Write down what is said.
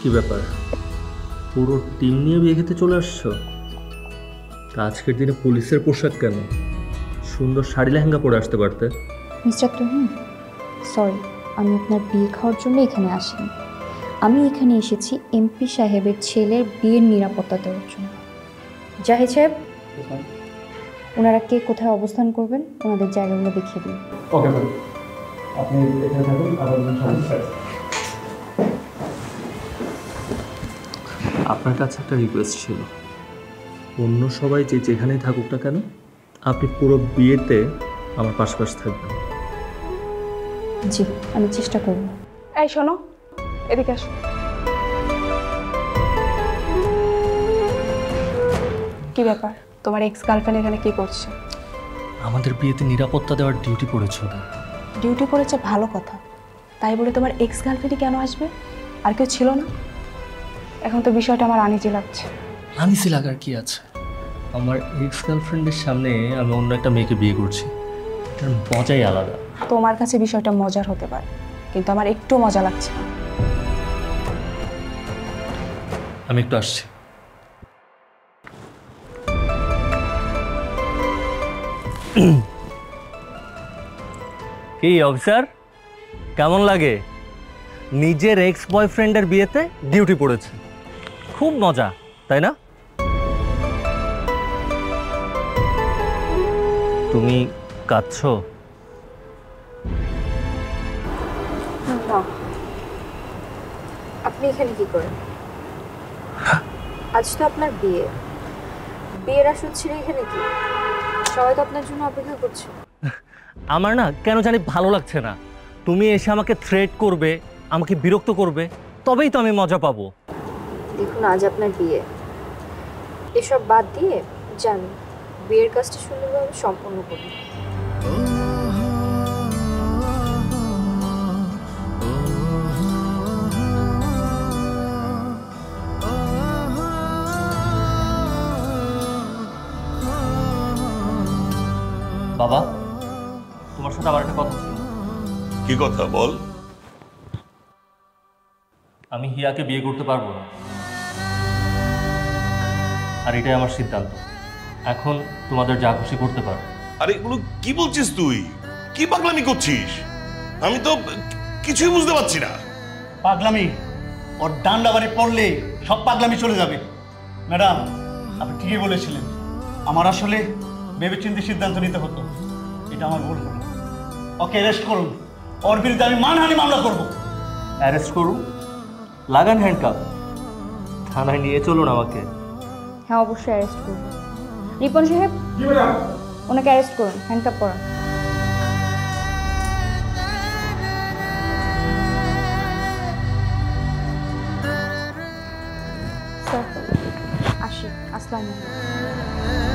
কি ব্যাপার, পুরো টিম নিয়ে বিয়ে খেতে চলে আসছো? তা আজকের দিনে পুলিশের পোশাক কেন? সুন্দর শাড়ি লেহেঙ্গা পরে আসতে পারতে। মিস্টার তুহিন, সরি, আমি আপনার বিয়ে খাওয়ার জন্য এখানে আসিনি। আমি এখানে এসেছি এমপি সাহেবের ছেলের বিয়ের নিরাপত্তা দেওয়ার জন্য। জাহিদ সাহেব, ওনারা কে কোথায় অবস্থান করবেন ওনাদের জায়গাগুলো দেখিয়ে দিন। ওকে ম্যাম, আপনি এখানে থাকুন, আপনার কাছে একটা রিকোয়েস্ট ছিল, অন্য সবাই যে যেখানেই থাকুক না কেন, আপনি পুরো বিয়েতে আমার পাশাপাশি থাকবেন। জি, আমি চেষ্টা করব। এই শোনো, এদিকে আসো। কি ব্যাপার, তোমার এক্স গার্লফ্রেন্ড এখানে কি করছে? আমাদের বিয়েতে নিরাপত্তা দেওয়ার ডিউটি পড়েছে ওদের। ডিউটি করেছে ভালো কথা, তাই বলে তোমার এক্স গার্লফ্রেন্ডই কেন আসবে? আর কেউ ছিল না? এখন তো বিষয়টা আমার আনিজি লাগছে। আনিসি লাগার কি আছে? আমার এক্স গার্লফ্রেন্ডের সামনে আমি অন্য একটা মেয়েকে বিয়ে করছি, এটার মজাই আলাদা। তোমার কাছে বিষয়টা মজার হতে পারে, কিন্তু আমার একটু মজা লাগছে না। আমি একটু আসছি। কি অফিসার, কেমন লাগে? নিজের এক্স বয়ফ্রেন্ডের বিয়েতে ডিউটি পড়েছে, খুব মজা, তাই না? তুমি কাঁদছো? না, আপনি এখানে কি করেন? আজ তো আপনার বিয়ে, বিয়ের আসর ছিল এখানে কি? সবাই তো আপনার জন্য অপেক্ষা করছে। আমার না কেন জানি ভালো লাগছে না। তুমি এসে আমাকে থ্রেট করবে, আমাকে বিরক্ত করবে, তবেই তো আমি মজা পাবো। দেখুন, আজ আপনার বিয়ে, এসব বাদ দিয়ে যান, বিয়ের কাজটা সুন্দরভাবে সম্পন্ন করুন। বাবা, তোমার সাথে আমার একটা কথা ছিল। কি কথা বল? আমি হিয়াকে বিয়ে করতে পারবো না, আর এটাই আমার সিদ্ধান্ত। এখন তোমাদের যা খুশি করতে পারো। আরে এগুলো কি বলছিস তুই? কি পাগলামি করছিস? আমি তো কিছুই বুঝতে পারছি না। পাগলামি ওর ডান্ডা বাড়ি পড়লে সব পাগলামি চলে যাবে। ম্যাডাম, আপনি ঠিকই বলেছিলেন, আমার আসলে ভেবেচিন্তে সিদ্ধান্ত নিতে হতো, এটা আমার ভুল হলো। ওকে অ্যারেস্ট করুন, ওর বিরুদ্ধে আমি মানহানি মামলা করব। অ্যারেস্ট করুন, লাগান হ্যান্ডকাপ, থানায় নিয়ে চলুন আমাকে। হ্যাঁ, অবশ্যই অ্যারেস্ট করব। রিপন সাহেব, ওনাকে অ্যারেস্ট করুন, হ্যান্ডকাপ করান। স্যার, আসি। আসসালামু আলাইকুম।